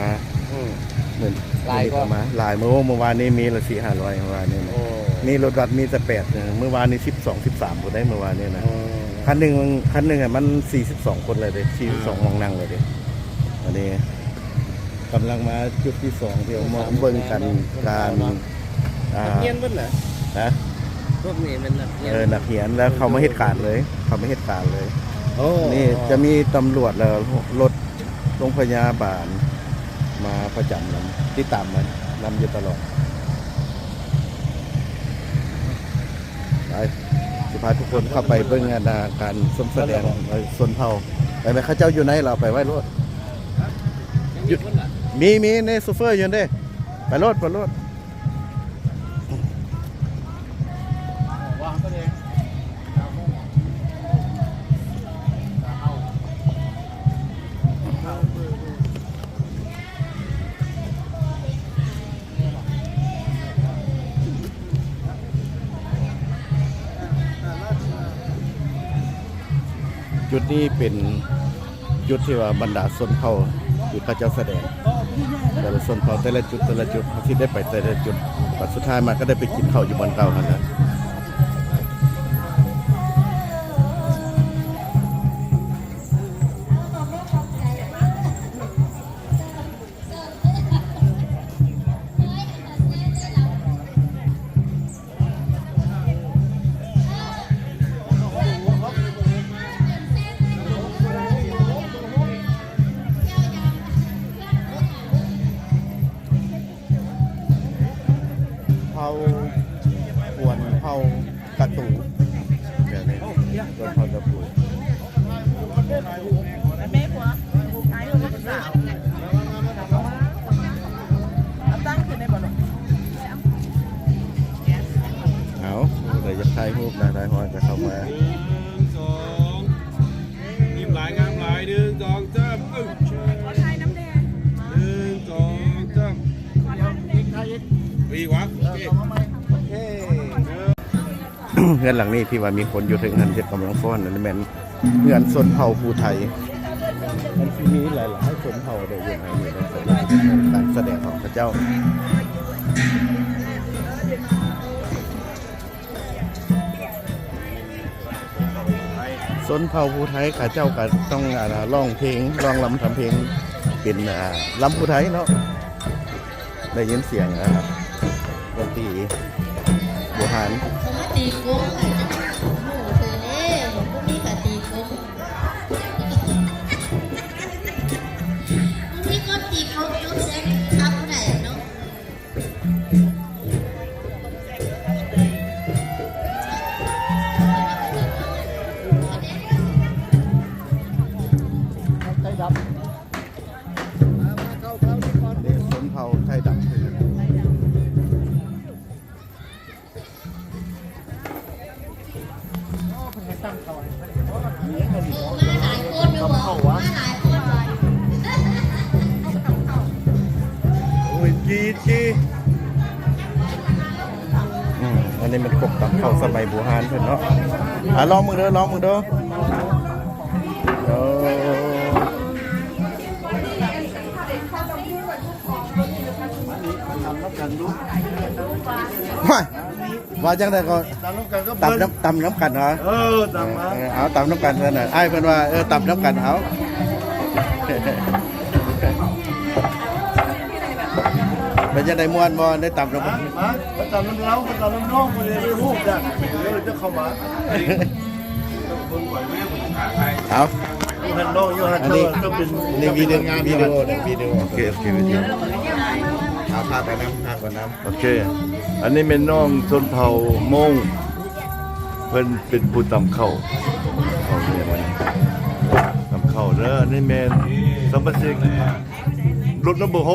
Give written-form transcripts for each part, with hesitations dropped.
มาเหมือนลายก็มาลายเมื่อวานนี้มีละ400-500เมื่อวานนี้นี่รถบัสมีแต่8เมื่อวานนี้12-13คนได้เมื่อวานนี้นะคันหนึ่งมัน42คนเลยเด้42มองนั่งเลยเด้อันนี้กำลังมาจุดที่2เดี๋ยวมองเบิ่งกันการเงียนเบิ้ลเหรอนะพวกนี้มันนักเขียนแล้วเขามาเหตุการณ์เลยนี่จะมีตำรวจแล้วรถโรงพยาบาลมาประจำนำที่ตามมันนำอยู่ตลอดไปจะพาทุกคนเข้าไปเบิ่งงานการส้มแสดงส่วนเผาไปไหมข้าเจ้าอยู่ไหนเราไปไว้รถมีในซูเฟอร์อยู่เด้ไปรถจุดนี้เป็นจุดที่ว่าบรรดาชนเผ่าที่เขาเจ้าแสดงแต่ละชนเผ่าแต่ละจุดที่ได้ไปแต่ละจุดปัจสุดท้ายมาก็ได้ไปกินข้าวอยู่บนเก่านั่นแหละเผาขวนเผากระตูเดี๋ยวนี้โดนเผากระตูเอาเดี๋ยวจะถ่ายรูปได้ฮอนจะเข้ามายิ้มหลายงามหลาย1 2 3ขอถ่ายน้ำแดง1 2 3อีกวะเงินหลังนี้ที่ว่ามีคนอยู่ถึง1,700กำลังฟ้อนนั่นแม่นเงินชนเผ่าภูไทยมันมีหลายชนเผ่าได้อยู่ในการแสดงของพระเจ้าชนเผ่าภูไทยข้าเจ้าก็ต้องร้องเพลงร้องรำทำเพลงเป็นรำภูไทยเนาะได้ยินเสียงดนตรีโบราณตีกุ้งค่ะหมูเธอเล่พวกนี้ค่ะตีกุ้งนี่ก็ตีเขายกเซ็ตทับไหนเนาะไทยดำเด็กชนเผ่าไทยดำอันนี้มันกบกับเข้าสมัยโบราณเพิ่นเนาะลองมึงเด้อว่าจังได๋ก็ตำน้ำกันเหรอเอาตำน้ำกันเพิ่นน่ะอ้ายเพิ่นว่าตำน้ำกันเอาเป็นจะได้ม่วนบ่ได้ตำน้ำกันมาตำน้ำเล้าตำน้ำน้องมาเลยรูปจ้ะเดี๋ยวจะเข้ามาเอาฮันน้องยูฮันเธอก็เป็นในวิดีโอโอเควิดีโอเอาพาไปน้ำโอเคอันนี้เป็นน้องชนเผ่าโมงเพิ่นเป็นผู้ตำเข้าตำเข้าเด้อนี่แม่นสมาชิกรถนัมเบอร์6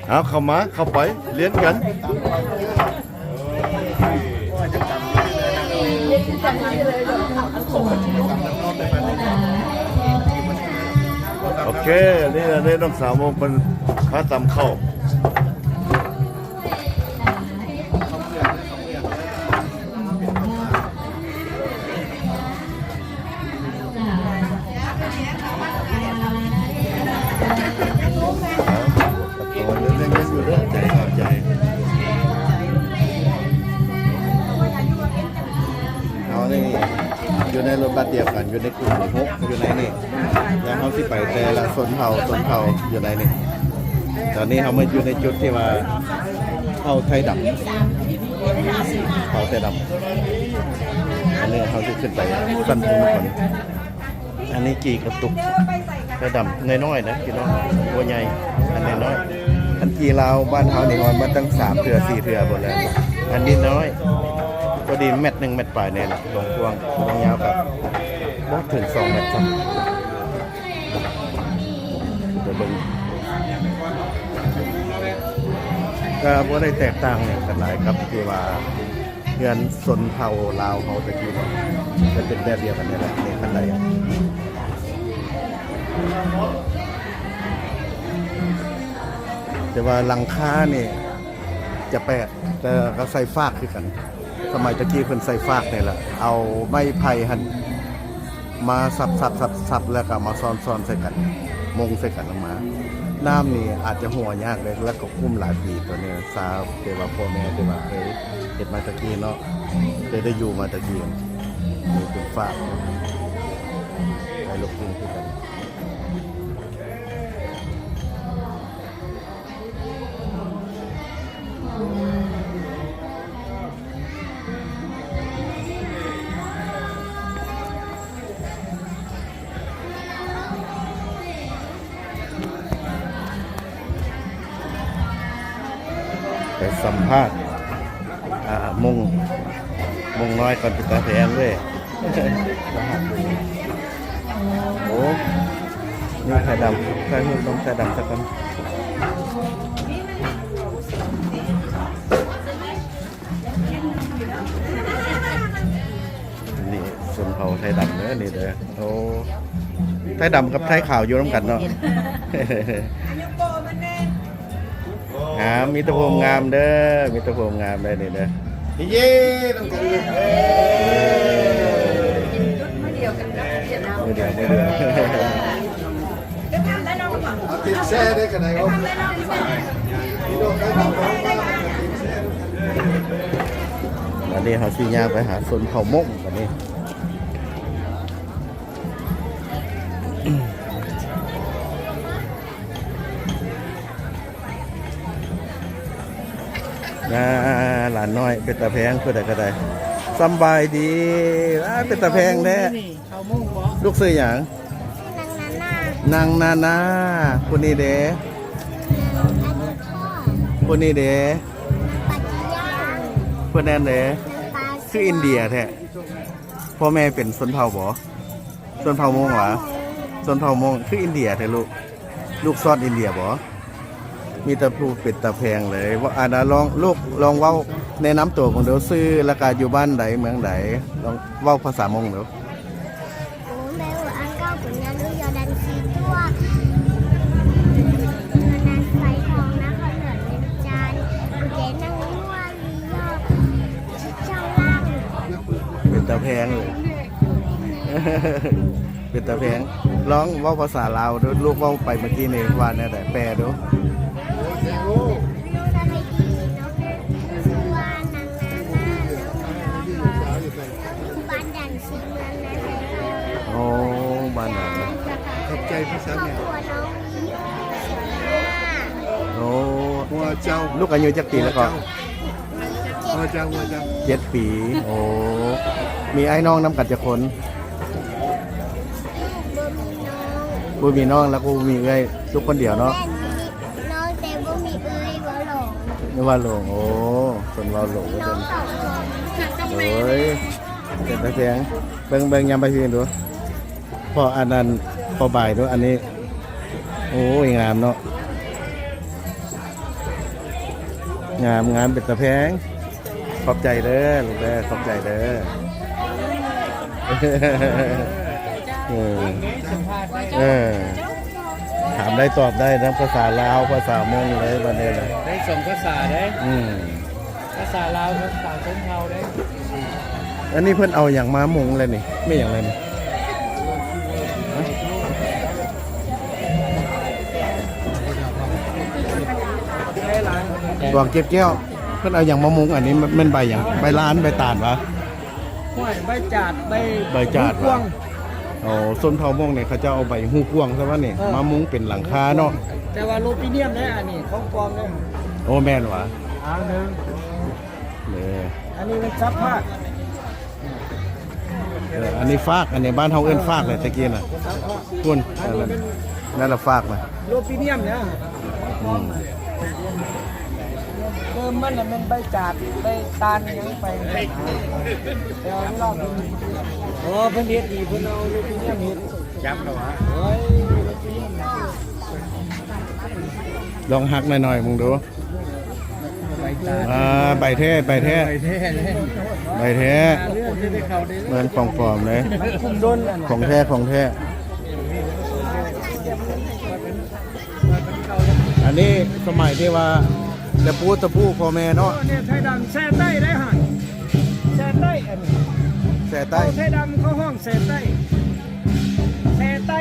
เอาเข้าไปเลี้ยงกันโอเคนี่น้องสาวโมงเป็นข้าตำเข้า เ ถบัสเดียวกันอยู่ในกลุ่มหกอยู่ในนี่แล้วเขาสิไปแต่ละชนเผ่าอยู่ในนี่ตอนนี้เขามาอยู่ในจุดที่ว่าเผ่าไทยดำเผ่าไทยดำอันนี้เขาจะขึ้นไปสันทุนก่อนอันนี้กี่กระตุกไทยดำน้อยๆนะพี่น้องตัวใหญ่อันนี้น้อยอันกี่ลาวบ้านเขานี่มันมาตั้ง3 เทื่อ 4 เทื่อหมดแล้วอันนี้น้อยพอดี1 เม็ดปลายเนี่ยลงพวงยาวกับบ่ถึง2 เม็ดจ้ะเดี๋ยวเบิ่งก็บ่ได้แตกต่างกันหลายครับที่ว่าเงินสนเผ่าลาวเขาตะกี้เนี่ยจะเป็นแบบเดียวกันนี่แหละในขั้นใดแต่ว่าหลังคาเนี่ยจะแปะแต่ก็ใส่ฟากคือกันสมัยตะกี้เพิ่นใส่ฟากนี่แหละเอาไม้ไผ่หั่นมาสับแล้วก็มาซ้อนใส่กันมงใส่กันออกมาน้ำนี่อาจจะหัวยากเลยแล้วก็คุ้มหลายปีตัวนี้ซาเทว่าพ่อแม่เทว่าเคยเห็ดมาตะกี้เนาะเคยได้อยู่มาตะกี้มีเป็นฟากไอ้ลูกคุ้มคือกันไปสัมภาษณ์มงน้อยก่อนติดตาแพงด้วยโอ้นี่ไข่ดำไข่หุ่นต้องไข่ดำสักกันนี่ส่วนเผาไทยดำเด้อนี่เด้อโอ้ไทยดำกับไทยขาวอยู่ร่วมกันเนาะงามมีตะโพงงามเด้อมีตะโพงงามได้นี่เด้อเย้ต้องกันไม่เดียวติดแช่ได้กันไหนครับพี่น้องได้ทำบ้างวันนี้เขาชี้ย่างไปหาสนเผ่าม่งวันนี้หลานน้อยเป็นตะแพงเพื่อใดก็ได้สบายดีเป็นตะแพงแท้ลูกซื้ออย่างนางนานาคนนี้เด้คนนี้เด้คนนั้นเด้คืออินเดียแท้พ่อแม่เป็นชนเผ่าบ่ชนเผ่ามงเหรอชนเผ่ามงคืออินเดียแท้ลูกซอดอินเดียบ่มีตะพูเป็ดตะแพงเลยว่าลองเว้าในน้ำตัวของเดี๋ยวซื้อแล้วก็อยู่บ้านไหนเมืองไหนลองเว้าภาษามงเดี๋ยวเป็นตะแพงเลยเป็นตะแพงร้องเว้าภาษาลาวด้วยลูกเว้าไปเมื่อกี้ในวันนี่แต่แปลดูโอ้บ้านไหนขอบใจภาษาเนี่ยโอ้ หัวเจ้าลูกอายุจักปีแล้วก็หัวเจ้า7 ปีโอ้มีไอ้น้องน้ำกัดจะคนกูมีน้องแล้วกูมีเอ้ยลูกคนเดียวเนาะน้องแต่บ่มีเอ้ยบ่หลงไม่ว่าหลงโอ้คนว่าหลงก็เป็นโอ้ยเป็นตะแพงเบิ่งยามไปพี่ดูพออันนั้นพอบ่ายด้วยอันนี้โอ้ยงามเนาะงามเป็นตะแพงขอบใจเด้อลูกเด้อขอบใจเด้อถามได้ตอบได้ทั้งภาษาลาวภาษามงเลยวันนี้เลยได้สองภาษาได้ภาษาลาวภาษาชนเผ่าได้อันนี้เพิ่นเอาอย่างมามงเลยนี่ไม่อย่างไรนี่บอกเก็บแก้วเพิ่นเอาอย่างมามงอันนี้มันใบอย่างใบล้านใบตาลวะ ห้วยใบจาดใบ ใบจาด กวาง อ๋อส้นเผามงเนี่ยเขาจะเอาใบหูกวางซะว่านี่มามุงเป็นหลังคาเนาะ แต่ว่าโลปิเนียมเนี่ยอันนี้ของปลอมเนี่ย โอ้แม่นวะ อันหนึ่ง เนี่ย อันนี้เป็นซับผ้า อันนี้ฟากอันนี้บ้านเฮาเอิ้นฟากเลยตะกี้น่ะ ซับผ้า คุณนั่นละฟากนะ โลปิเนียมเนี่ยเติมมันน่ะมันใบจาดใบตาลยังไปแต่ว่าไม่รอบโอ้เพิ่นเฮ็ดดีเพิ่นเอาโลปิเนียมเฮ็ดจับแล้ววะเฮ้ยโลปิเนียม ลองหักหน่อยๆมึงดู ใบจาด ใบแท้ใบแท้ ใบแท้เลย ใบแท้ เรื่องที่ได้เข้าได้ เหมือนของปลอมเลย มันคุมโดน ของแท้ของแท้อันนี้สมัยที่ว่าแต่ปูตะปูพ่อแม่เนาะ เนี่ยไทยดำแซ่ใต้ได้หันแซ่ใต้อันนี้ แส่ใต้ ไทยดำเขาห้องแซ่ใต้แซ่ใต้